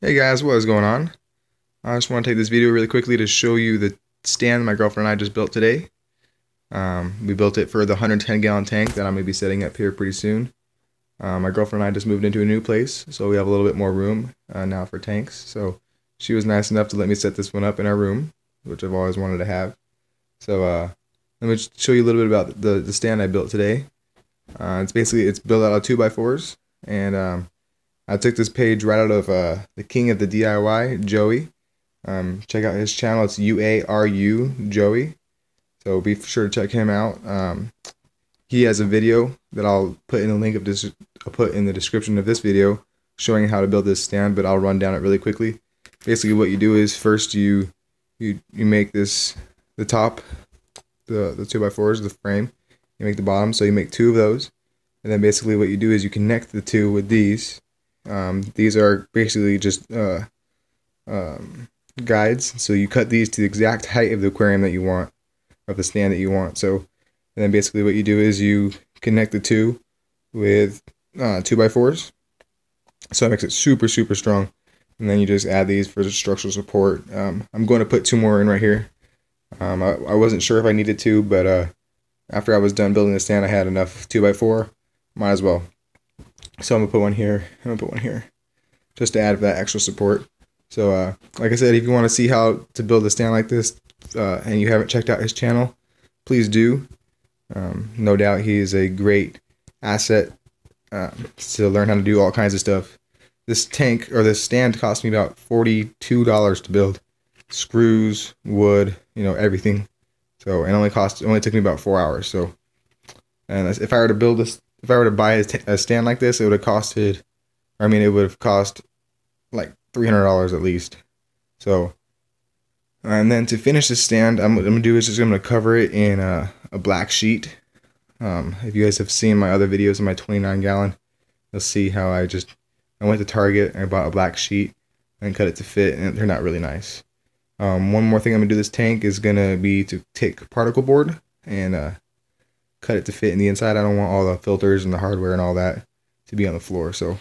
Hey guys, what is going on? I just want to take this video really quickly to show you the stand my girlfriend and I just built today. We built it for the 110-gallon tank that I'm going to be setting up here pretty soon. My girlfriend and I just moved into a new place, so we have a little bit more room now for tanks. So she was nice enough to let me set this one up in our room, which I've always wanted to have. So let me show you a little bit about the stand I built today. It's built out of 2x4s, and I took this page right out of the King of DIY UaruJoey. Check out his channel. It's UaruJoey. So be sure to check him out. He has a video that I'll put in the link of this. I'll put in the description of this video showing how to build this stand, but I'll run down it really quickly. Basically, what you do is first you make the top, the 2x4s, the frame. You make the bottom, so you make 2 of those, and then basically what you do is you connect the 2 with these. These are basically just guides, so you cut these to the exact height of the aquarium that you want, of the stand that you want. So, and then basically what you do is you connect the 2 with 2x4s, so it makes it super strong. And then you just add these for the structural support. I'm going to put 2 more in right here. I wasn't sure if I needed to, but after I was done building the stand, I had enough 2x4. Might as well. So I'm gonna put one here. I'm gonna put one here, just to add that extra support. So, like I said, if you want to see how to build a stand like this, and you haven't checked out his channel, please do. No doubt he is a great asset to learn how to do all kinds of stuff. This tank or this stand cost me about $42 to build. Screws, wood, everything. So it only took me about 4 hours. So, and if I were to build this, if I were to buy a stand like this, it would have costed, it would have cost like $300 at least. So, and then to finish this stand, I'm gonna do is I'm gonna cover it in a black sheet. If you guys have seen my other videos in my 29-gallon, you'll see how I went to Target and I bought a black sheet and cut it to fit, and they're not really nice. One more thing I'm gonna do this tank is gonna be to take particle board and cut it to fit in the inside. I don't want all the filters and the hardware and all that to be on the floor. So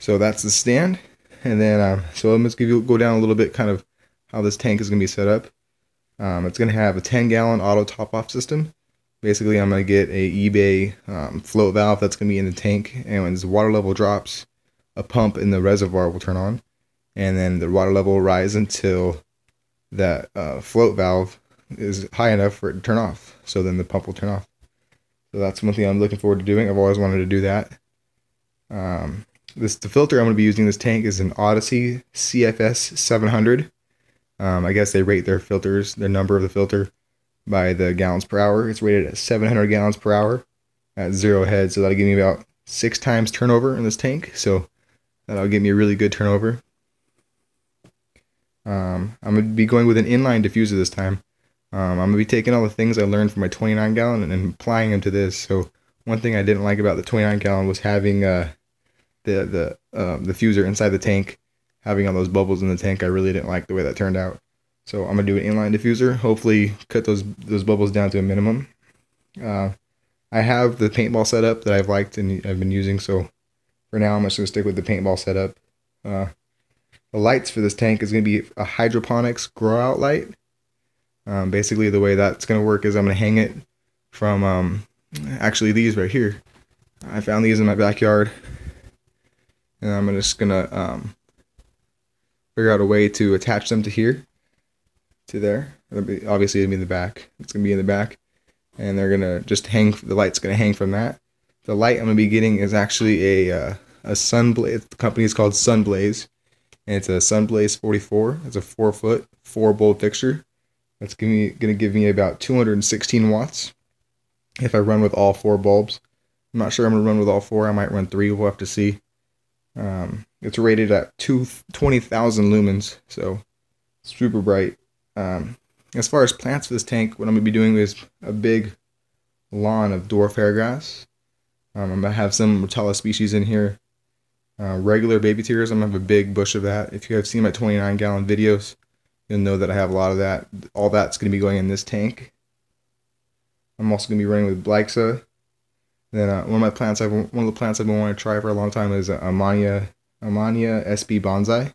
that's the stand. And then so let's go down a little bit kind of how this tank is gonna be set up. It's gonna have a 10-gallon auto top-off system. Basically, I'm gonna get a eBay float valve that's gonna be in the tank, and when the water level drops, a pump in the reservoir will turn on, and then the water level will rise until that float valve is high enough for it to turn off. So then the pump will turn off. So that's one thing I'm looking forward to doing. I've always wanted to do that. The filter I'm going to be using in this tank is an Odyssey CFS 700. I guess they rate their filters, the number of the filter, by the gallons per hour. It's rated at 700 gallons per hour at 0 head. So that'll give me about 6 times turnover in this tank. So that'll give me a really good turnover. I'm going to be going with an inline diffuser this time. I'm going to be taking all the things I learned from my 29-gallon and applying them to this. So one thing I didn't like about the 29-gallon was having the diffuser inside the tank, having all those bubbles in the tank. I really didn't like the way that turned out. So I'm going to do an inline diffuser, hopefully cut those bubbles down to a minimum. I have the paintball setup that I've liked and I've been using, so for now I'm just going to stick with the paintball setup. The lights for this tank is going to be a hydroponics grow out light. Basically, the way that's going to work is I'm going to hang it from, actually these right here. I found these in my backyard, and I'm just going to figure out a way to attach them to here, to there. Obviously, it'll be in the back. It's going to be in the back, and they're going to just hang, the light's going to hang from that. The light I'm going to be getting is actually a Sunblaze. The company is called Sunblaze, and it's a Sunblaze 44. It's a 4-foot, 4-bulb fixture. That's going to give me about 216 watts if I run with all 4 bulbs. I'm not sure I'm going to run with all 4. I might run 3. We'll have to see. It's rated at 20,000 lumens, so super bright. As far as plants for this tank, what I'm going to be doing is a big lawn of dwarf hairgrass. I'm going to have some Rotella species in here. Regular baby tears, I'm going to have a big bush of that. If you have seen my 29-gallon videos, you'll know that I have a lot of that. All that's going to be going in this tank. I'm also going to be running with Blyxa. Then one of the plants I've been wanting to try for a long time is Amania SB Bonsai.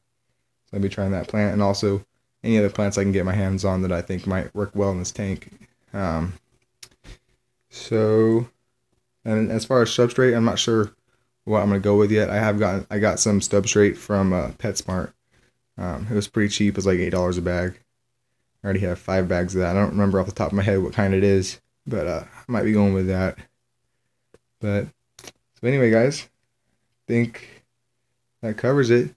I'll be trying that plant, and also any other plants I can get my hands on that I think might work well in this tank. So, and as far as substrate, I'm not sure what I'm gonna go with yet. I got some substrate from PetSmart. It was pretty cheap. It was like $8 a bag. I already have 5 bags of that. I don't remember off the top of my head what kind it is, but I might be going with that. But so anyway, guys, I think that covers it.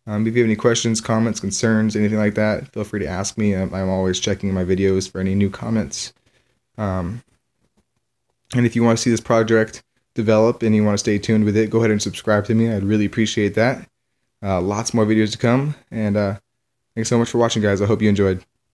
If you have any questions, comments, concerns, anything like that, feel free to ask me. I'm always checking my videos for any new comments. And if you want to see this project develop and you want to stay tuned with it, go ahead and subscribe to me. I'd really appreciate that. Lots more videos to come. And thanks so much for watching, guys. I hope you enjoyed.